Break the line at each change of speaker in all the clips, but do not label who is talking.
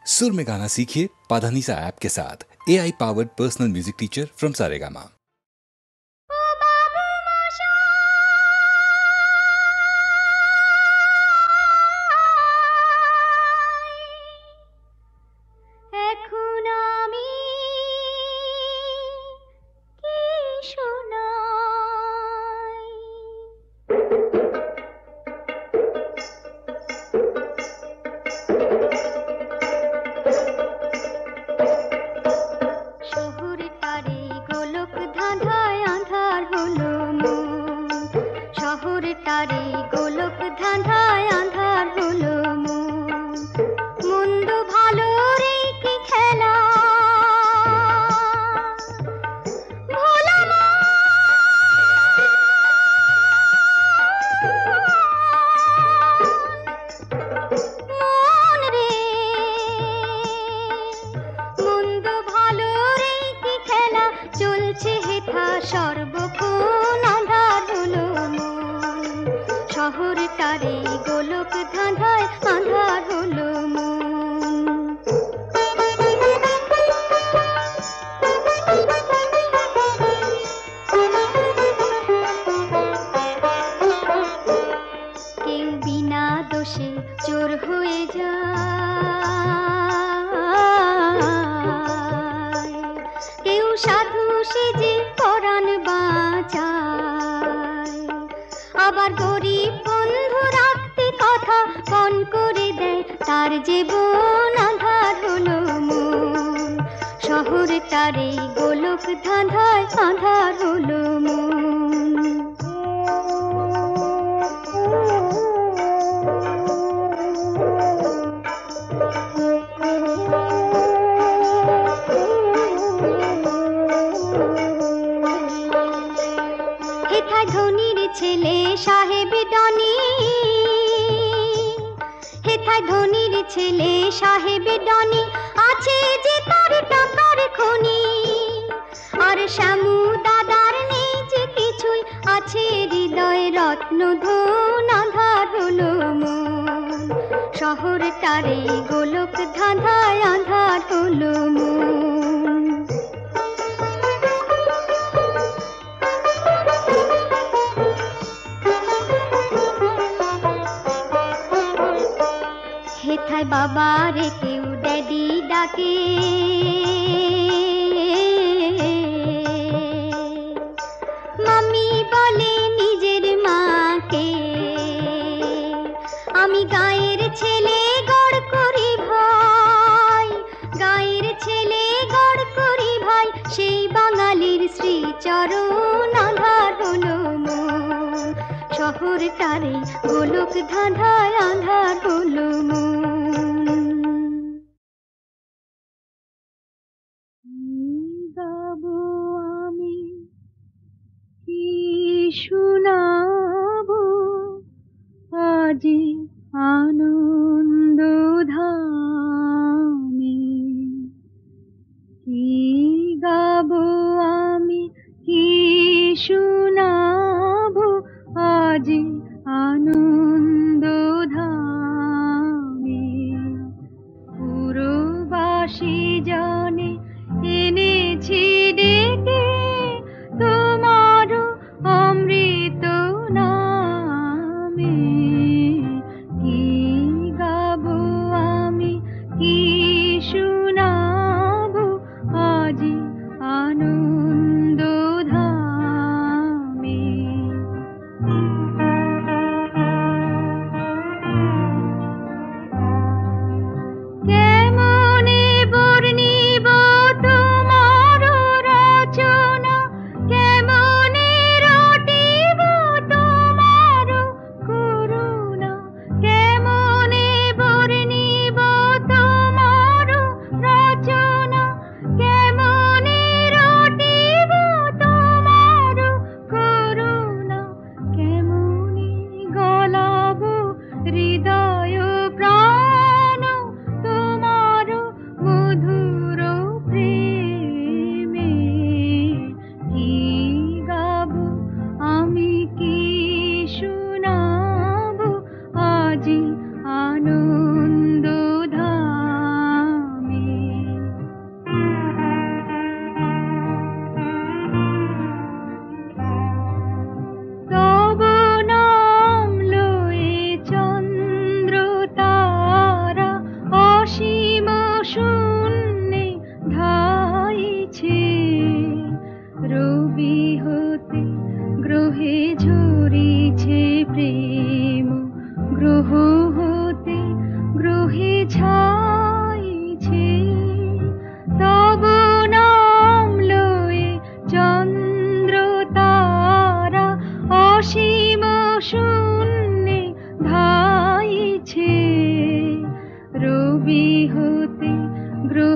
सुर में गाना सीखिए पाधानीसा ऐप के साथ। AI powered personal music teacher from Saregama.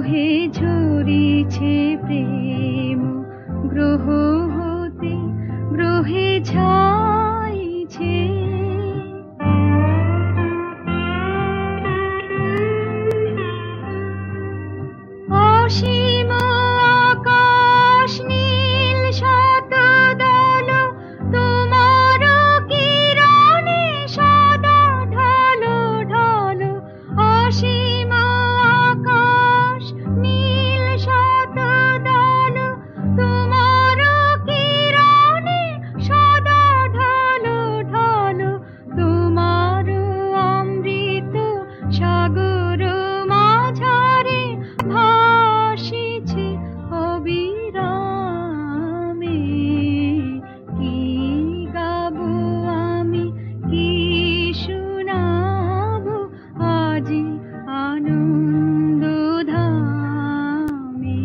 গ্রহে ঝরিছে প্রেম, গ্রহ হতে গ্রহে ছাইছে। অসীম আকাশ নীল শতদল, তোমার কিরণে সদা ঢালো ঢালো। অসীম আকাশ নীল শতদল, তোমার কিরণে সদা ঢালো ঢালো। তোমার অমৃত সাগর মাঝারে ভাসিছে অবিরামে। কি গাবো আমি, কি শোনাবো আজি আনন্দ ধামে।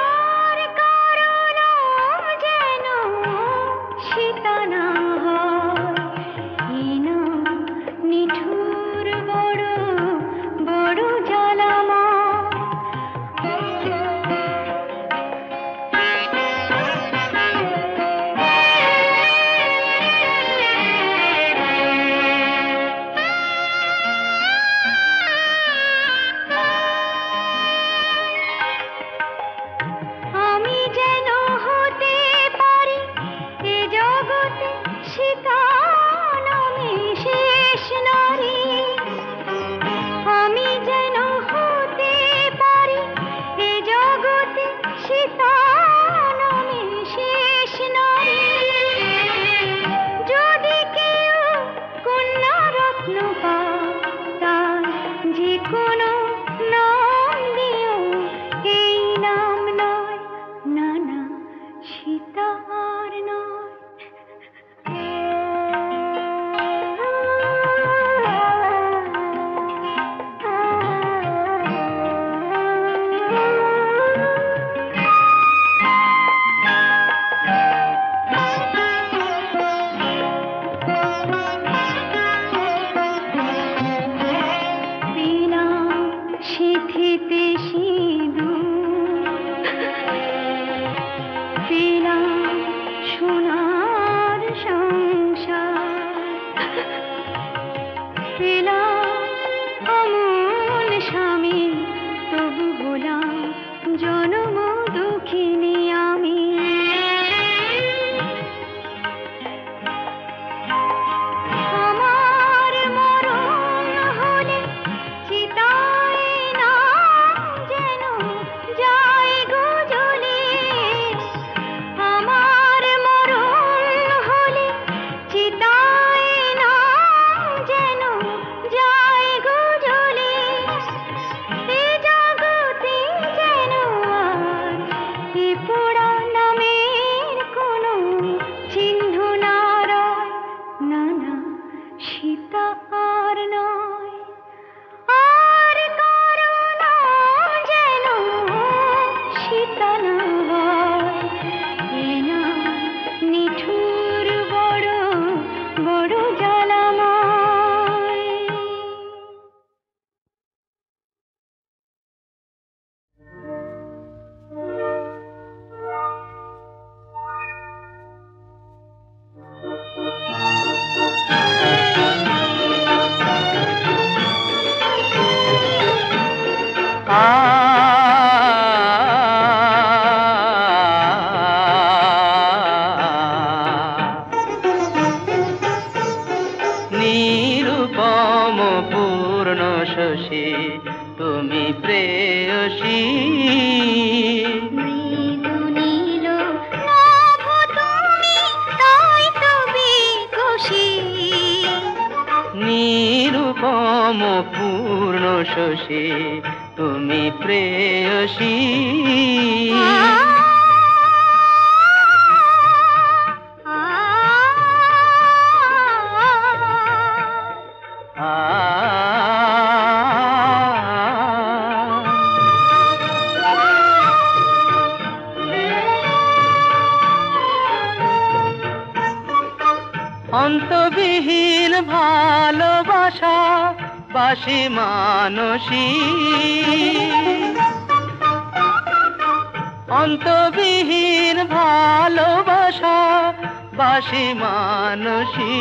আর কারণ যেন সীতা না হয়, হীন নিঠুর বড় বড় জ্বালাময়। আমি যেন হতে পারি এ জগতে সীতা নামে শেষ নারী। আমি যেন হতে পারি এ জগতে সীতা নামে শেষ নারী। যদি কেউ কন্যা রত্ন পায়, তার যে কোনো নাম দিও, এই নাম নয়, না না, সীতা আর নয়। বিনা সিঁথিতে সিঁদুর, বিনা সোনার সংসার, বিনা অমন স্বামী, তবু হলাম জনম দুঃখিনী আমি। আমার মরণ হলে চিতায় না যেন যায় গো জ্বলে। আমার মরণ হলে চিতায় না যেন যায় গো জ্বলে। এ জগতে যেন আর এ পোড়া নামের কোনো চিহ্ন না রয়, না না, সীতা আর নয়। আর কারণ যেন সীতা না হয়, এ না নিঠুর বড় বড় জ্বালাময়।
নিরুপম পূর্ণ শশী তুমি প্রেয়সী।
মৃদু নীল নভ তুমি, তাই তো বিকশী।
নিরুপম পূর্ণ শশী তুমি প্রেয়সী।
আ
অন্তবিহীন ভালোবাসা বাসি মানসী, অন্তবিহীন ভালোবাসা বাসি মানসী।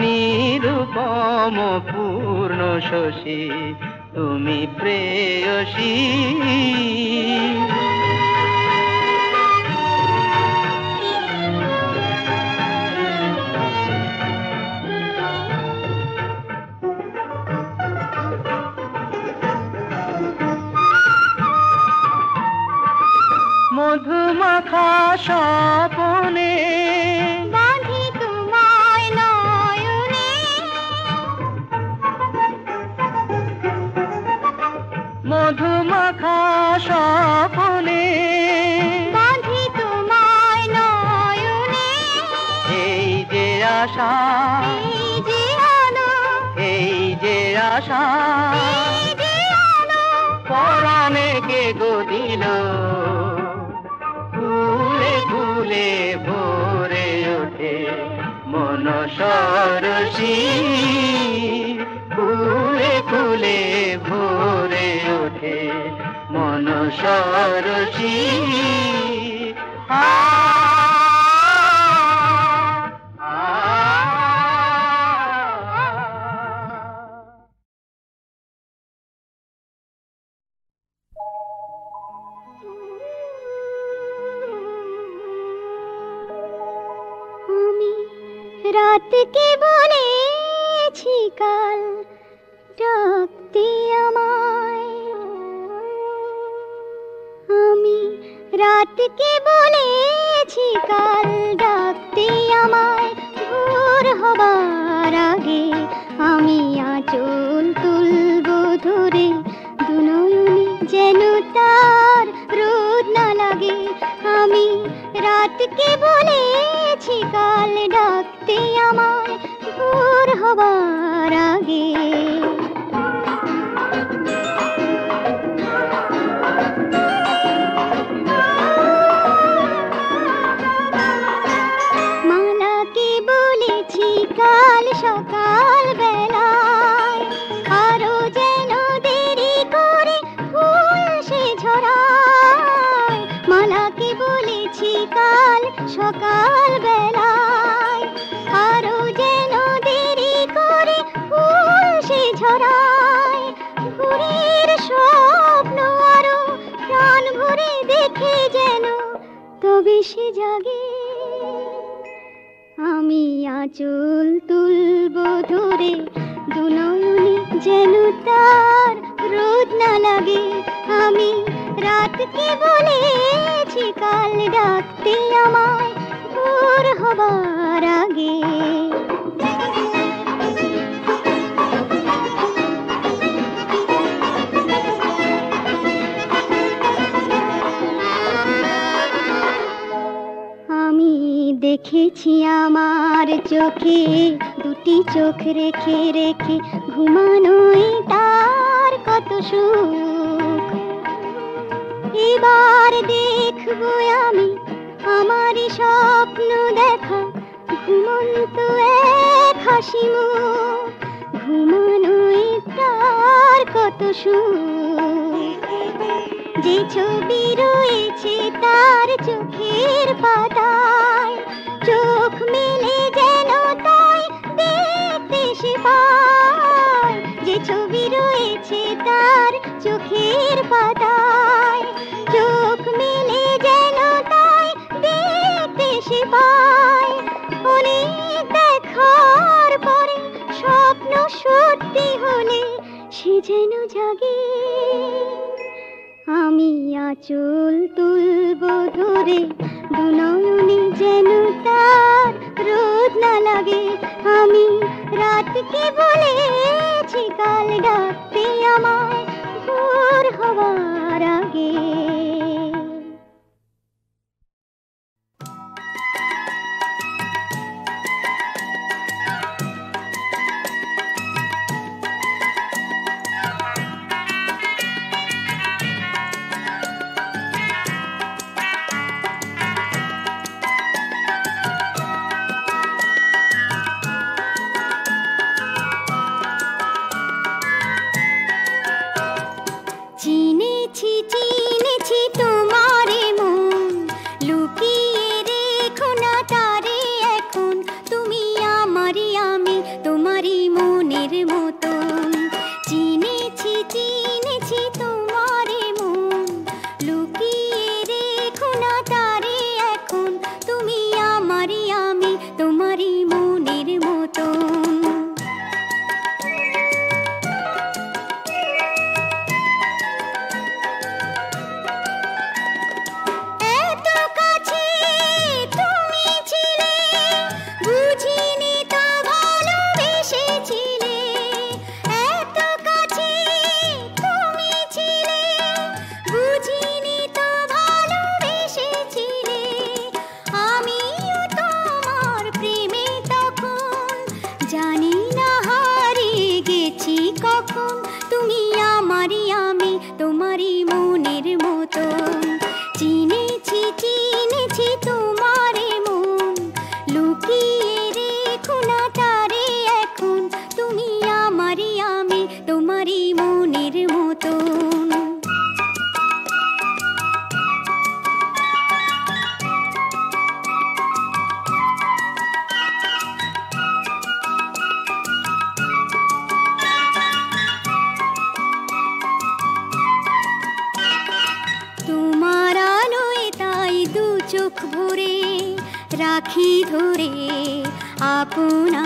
নিরূপম পূর্ণ শশী তুমি প্রেয়সী। মধুমাখা স্বপনে
বাঁধি তোমায় নয়নে,
মধুমাখা স্বপনে
বাঁধি তোমায় নয়নে।
এই যে আশা,
এই যে আলো,
এই যে আশা
এই যে আলো,
পরাণে কে গো দিল। ফুলে ফুলে ভরে ওঠে মন সরসী, ফুলে ফুলে ভরে ওঠে মন সরসী।
আমি রাতকে বলেছি কাল ডাকতে আমায়, আমি রাতকে বলেছি কাল ডাকতে আমায়। ভোর হবার আগে আমি আঁচল তুলব ধরে, দুনয়নে যেন তার রোদ না লাগে। আমি রাতকে বলেছি কাল ডাকতে আমায়, ভোর হবার আগে। মালাকে বলেছি কাল সকাল বেলায়, আরো যেন দেরি করে ফুল সে ঝরায়। মালাকে বলেছি কাল সকাল বেলায়, আরো যেন দেরি করে ফুল সে ঝরায়। ভোরের স্বপ্ন আরো প্রাণ ভরে দেখে যেন তবে সে জাগে। আমি আঁচল তুলব ধরে, দুনয়নে যেন তার রোদ না লাগে। আমি রাতকে বলেছি কাল ডাকতে আমায়, ভোর হবার আগে। আমি দেখেছি আমার চোখে দুটি চোখ রেখে রেখে, ঘুমানোই তার কত সুখ। এবার দেখবো আমি আমারই স্বপ্ন দেখা, ঘুমন্ত এক হাসি মুখ। ঘুমানোই তার কত সুখ। যে ছবি রয়েছে তার চোখের পাতায়, চোখ মেলে যেন তাই দেখতে সে পায়। যে ছবি রয়েছে তার চোখের পাতায়, চোখ মেলে যেন তাই দেখতে সে পায়। অনেক দেখার পরে স্বপ্ন সত্যি হলে সে যেন জাগে। আমি আঁচল তুলব ধরে, দুনয়নে যেন তার রোদ না লাগে। আমি রাতকে বলেছি কাল ডাকতে আমায়, ভোর হবার আগে।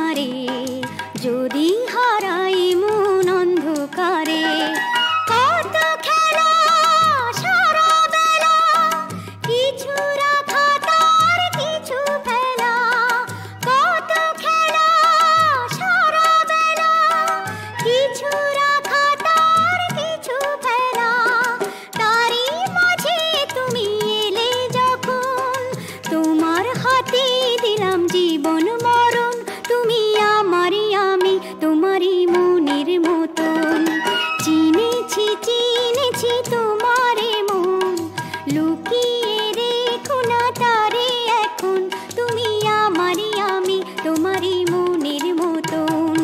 তোমারে, যদি হারাই মন অন্ধকারে। কত খেলা সারা বেলা, কিছু রাখা তার কিছু ফেলা। কত খেলা সারা বেলা, কিছু রাখা তার কিছু ফেলা। তারই মাঝে তুমি এলে যখন, তোমার হাতে দিলাম জীবন মরণ। তুমি আমারই আমি, তোমারই মনের মতন। চিনেছি চিনেছি তোমারে মন, লুকিয়ে রেখো না তারে এখন। তুমি আমারই আমি, তোমারই মনের মতন।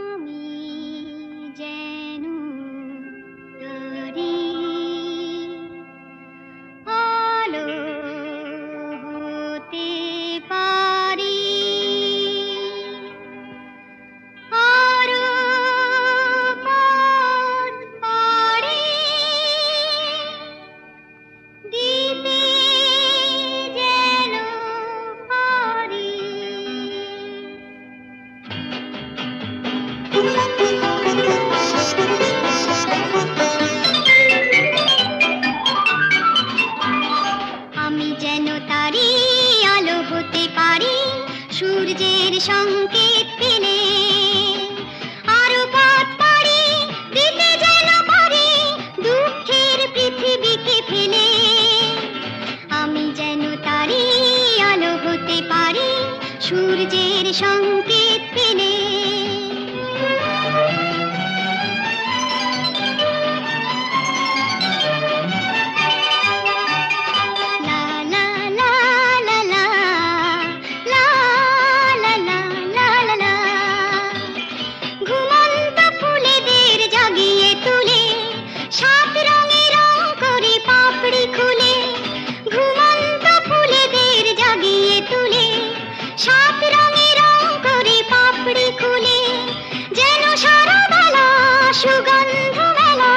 আমি যেন তারি আলো হতে পারি, আরো পথ পাড়ি দিতে যেন পারি। আমি যেন তারি আলো হতে পারি, সূর্যের সংকেত পেলে আরো পথ পাড়ি দিতে যেন পারি, দুঃখের পৃথিবীকে ফেলে। আমি যেন তারি আলো হতে পারি, সূর্যের সংকেত পেলে। লা লা লা লা লা, লা লা লা লা লা লা। ঘুমন্ত ফুলেদের জাগিয়ে তুলে, সাত রঙে রং করে পাপড়ি খুলে। ঘুমন্ত ফুলেদের জাগিয়ে তুলে, সাত রঙে রং করে পাপড়ি খুলে। যেন সারা বেলা সুগন্ধ মেলা,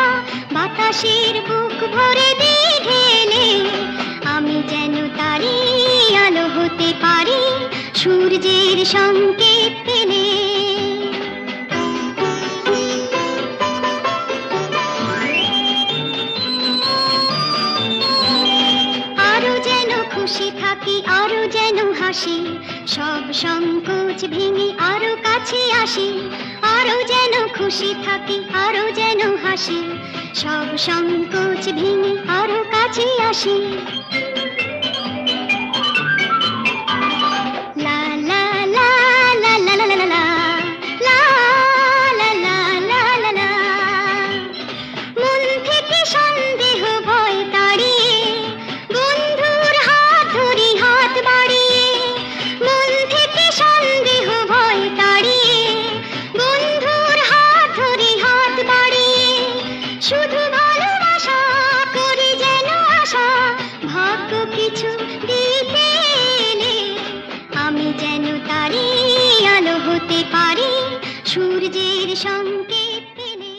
বাতাসের বুক ভরে দিয়ে ঢেলে। আমি যেন তারি আলো হতে পারি, সূর্যের সংকেত পেলে। আরো যেন খুশি থাকি, আরো যেন হাসি, সব সংকোচ ভেঙে আরো কাছে আসি। আরো যেন খুশি থাকি, আরো যেন হাসি, সব সংকোচ ভেঙে আরো কাছে আসি। লা লা লা লা লা লা লা লা, লা লা লা লা লা লা। মন থেকে সন্দেহ ভয় তাড়িয়ে, বন্ধুর হাত ধরি হাত বাড়িয়ে। মন থেকে সন্দেহ ভয় তাড়িয়ে, বন্ধুর হাত ধরি হাত বাড়িয়ে। শুধু ভালোবাসা করি যেন আশা, ভাগ্য কিছু দিতে এলে। আমি যেন তারি আলো হতে পারি, সূর্যের সংকেত পেলে।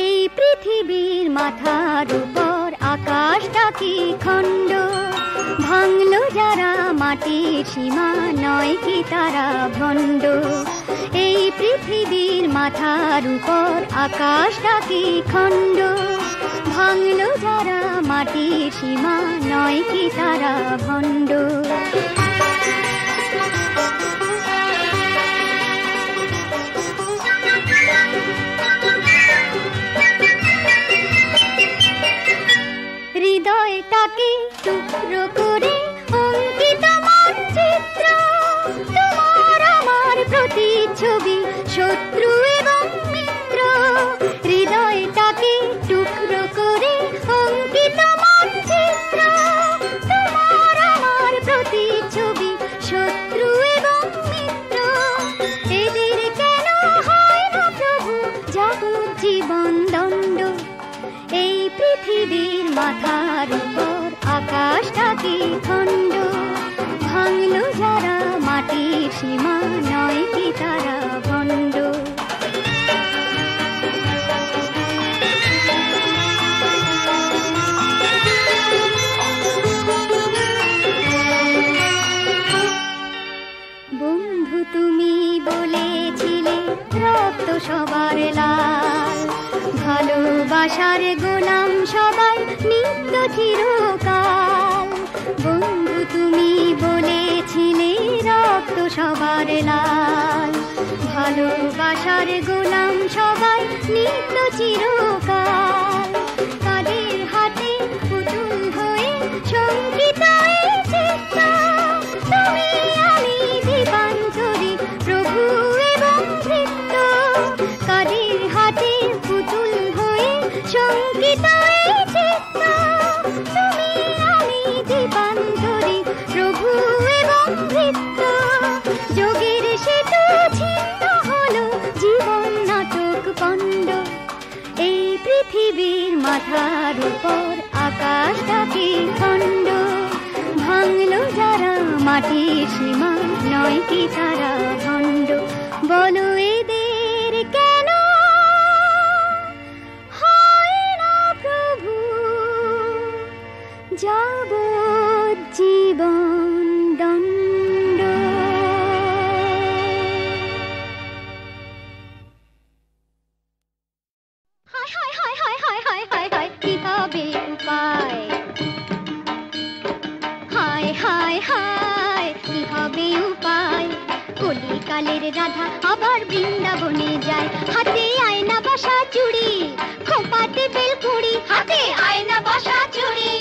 এই পৃথিবীর মাথার উপর আকাশটা কি খণ্ড, ভাঙলো যারা মাটির সীমা, নয় কি তারা ভণ্ড। এই পৃথিবীর মাথার উপর আকাশটা কি খণ্ড, ভাঙলো যারা মাটির সীমা, নয় কি তারা ভণ্ড। হৃদয়টাকে টুকরো করে অঙ্কিত মানচিত্র, তোমার আমার প্রতিচ্ছবি, শত্রু এবং মাথার উপর আকাশটা কি খণ্ড, ভাঙলো যারা মাটির সীমা, নয় কি তারা ভণ্ড। বন্ধু তুমি বলেছিলে রক্ত সবার লাল, ভালোবাসার গোলাম সবাই নিত্য চিরকাল। বন্ধু তুমি বলেছিলে রক্ত সবার লাল, ভালোবাসার গোলাম সবাই নিত্য চিরকাল। তাদের হাতে পুতুল হয়ে সঙ্গীত তুমি আমি দীপান্তরী প্রভু এবং ভৃত্য। কাদের হাতে পুতুল হয়ে সঙ্গীত তুমি আমি দীপান্তরী প্রভু এবং ভৃত্য। যোগের সেতু ছিন্ন হলো, জীবন নাটক পণ্ড। এই পৃথিবীর মাথার উপর আকাশটা কি খণ্ড, ভাঙলো যারা মাটির সীমা, নয় কি তারা ভণ্ড। বলো এদের কেন হয় না প্রভু যাবজ্জীবন দণ্ড। হায় হায় হায় হায় হায় হায় হায় হায়, কি হবে উপায়? হায় হায় হায়, কি হবে উপায়? কলিকালের রাধা আবার বৃন্দাবনে যায়, হাতে আয়না বসা চুড়ি, খোপাতে বেলকুড়ি। হাতে আয়না বসা চুড়ি,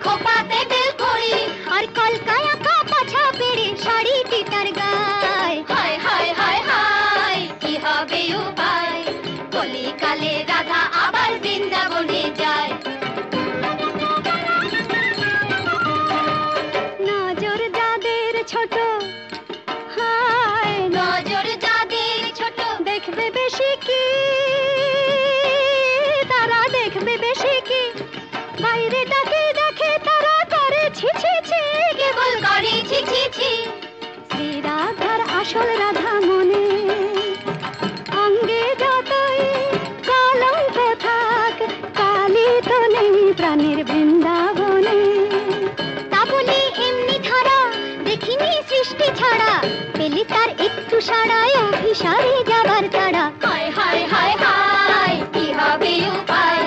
খোপাতে বেলকুড়ি, আর কলকায় আঁকা পাছা পেড়ে শাড়িটি তার গায়। হায় হায় হায় হায়, কি হবে উপায়? কলিকালের রাধা আবার বৃন্দাবনে যায়। নজর যাদের ছোট, হায় নজর যাদের ছোট, দেখবে বেশি কি, তারা দেখবে বেশি কি। বাইরেটাকে দেখে তারা করে ছি ছি ছি, কেবল করে ছি ছি ছি। শ্রী রাধার আসল রাধা মনে, অঙ্গে যতই কলঙ্ক থাক, কালী তো নেই প্রাণের বৃন্দাবনে। তা বলে এমনি ধারা দেখিনি সৃষ্টি ছাড়া, পেলে তার একটু সাড়ায় অভিসারে যাবার তাড়া। হায় হায় হায় হায়, কি হবে উপায়?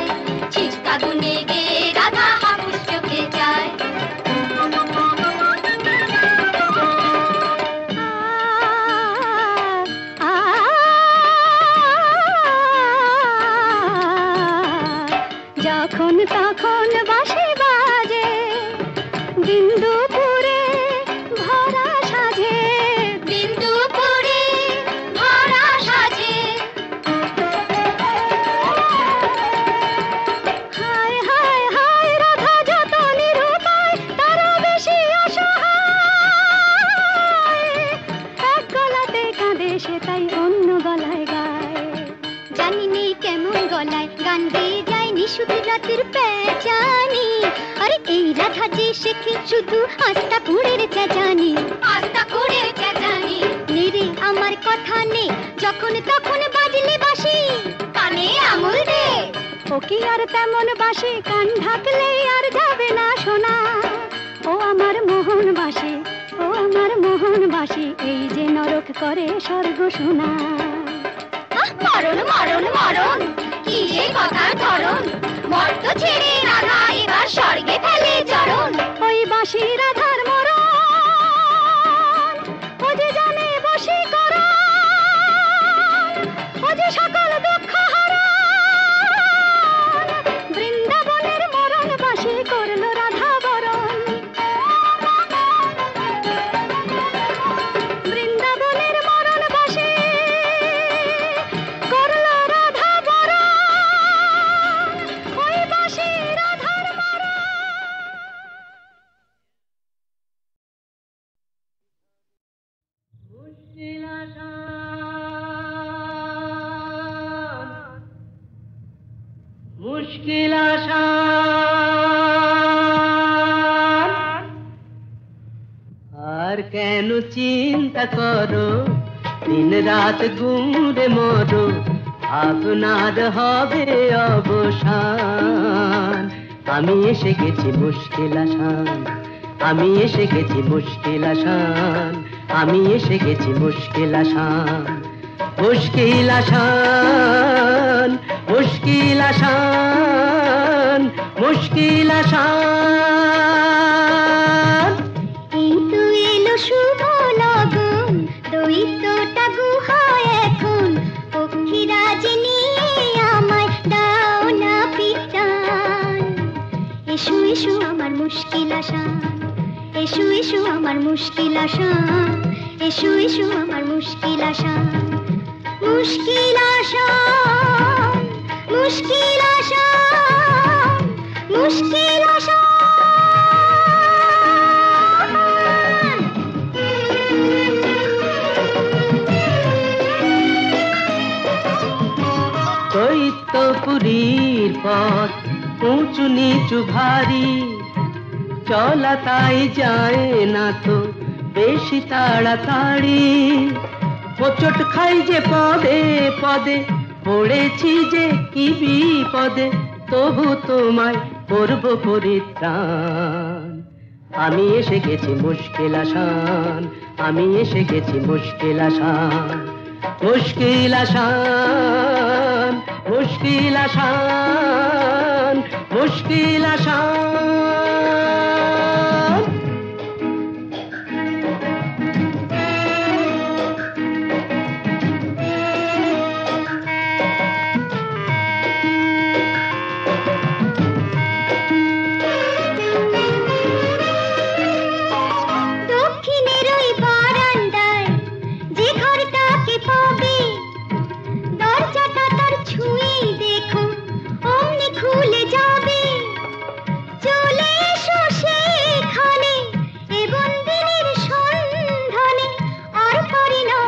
চিৎকা গুনে গে রাধা হাপুস চোখে যায়। যখন তখন বাঁশি বাজে, দিন দুপুরে ভরা সাজে, দিন দুপুরে ভরা সাজে। হায় হায় হায়, রাধা যত নিরুপায়, তারা বেশি অসহায়। এক গলাতে কাঁদে সে তাই অন্য গলায় গায়। জানিনি কেমন গলায় গান গেয়ে যায় নিশুতি রাতের পেঁচানি। আরে এই রাধা যে শেখে শুধু আস্তা কুড়ের চেঁচানি, আস্তা কুড়ের চেঁচানি। নেরে আমার কথা নেই, যখন তখন বাজলে বাঁশি, কানে আঙুল দে। ও কি আর তেমন বাঁশি, কান ঢাকলেই আর যাবে না শোনা। ও আমার মোহন বাঁশি, ও আমার মোহন বাঁশি, এই যে নরক করে স্বর্গ শোনা। মরণ মরণ মরণ, কি যে কথার ধরন, মর্ত ছেড়ে রাধা এবার স্বর্গে ফেলে চরণ। ওই বাঁশি রাধার মরণ, ও যে জানে বশীকরণ, ও যে সকল দুঃখ হরণ। বৃন্দাবনের মরণ বাঁশি করলো রাধা বরণ। বৃন্দাবনের মরণ বাঁশি করলো রাধা বরণ, ওই বাঁশি রাধার মরণ।
মুশকিল আসান চিন্তা করো, দিন রাত ঘুরে মরো, আপনার হবে অবসান। আমি এসে গেছি মুশকিল আসান, আমি এসে গেছি মুশকিল আসান, আমি এসে গেছি মুশকিল আসান। মুশকিল আসান, মুশকিল আসান, মুশকিল আসান।
এই তো এলো শুভ লগন, দৈত্যটা গুহায় এখন, পক্ষীরাজ নিয়ে আমায় দাও না পিটান। এসো এসো আমার মুশকিল আসান, এসো এসো আমার মুশকিল আসান, এসো এসো আমার মুশকিল আসান। মুশকিল আসান, মুশকিল আসান, মুশকিল আসান।
দৈত্যপুরীর পথ উঁচু নিচু ভারী, চলা তাই যায় না তো বেশি তাড়াতাড়ি। হোঁচট খাই যে পদে পদে, পড়েছি যে কি বিপদে, তবু তোমায় করব পরিত্রাণ। আমি এসে গেছি মুশকিল আসান, আমি এসে গেছি মুশকিল আসান। মুশকিল আসান, মুশকিল আসান, মুশকিল আসান।
দক্ষিণের ওই বারান্দায় যে ঘরটাকে পাবে, দরজাটা তার ছুঁয়েই দেখো অমনি খুলে যাবে। চলে এসো সেখানে এ বন্দিনীর সন্ধানে, আর পারি না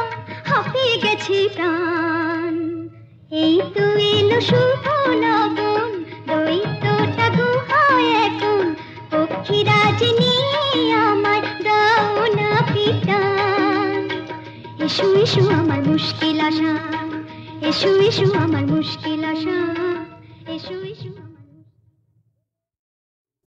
হাঁপিয়ে গেছে প্রাণ। এই তো এলো শুভ লগন, দৈত্যটা গুহায় এখন, পক্ষীরাজ নিয়ে আমায় দাও না পিটান। এসো এসো আমার মুশকিল আসান, এসো এসো আমার মুশকিল আসান, এসো এসো।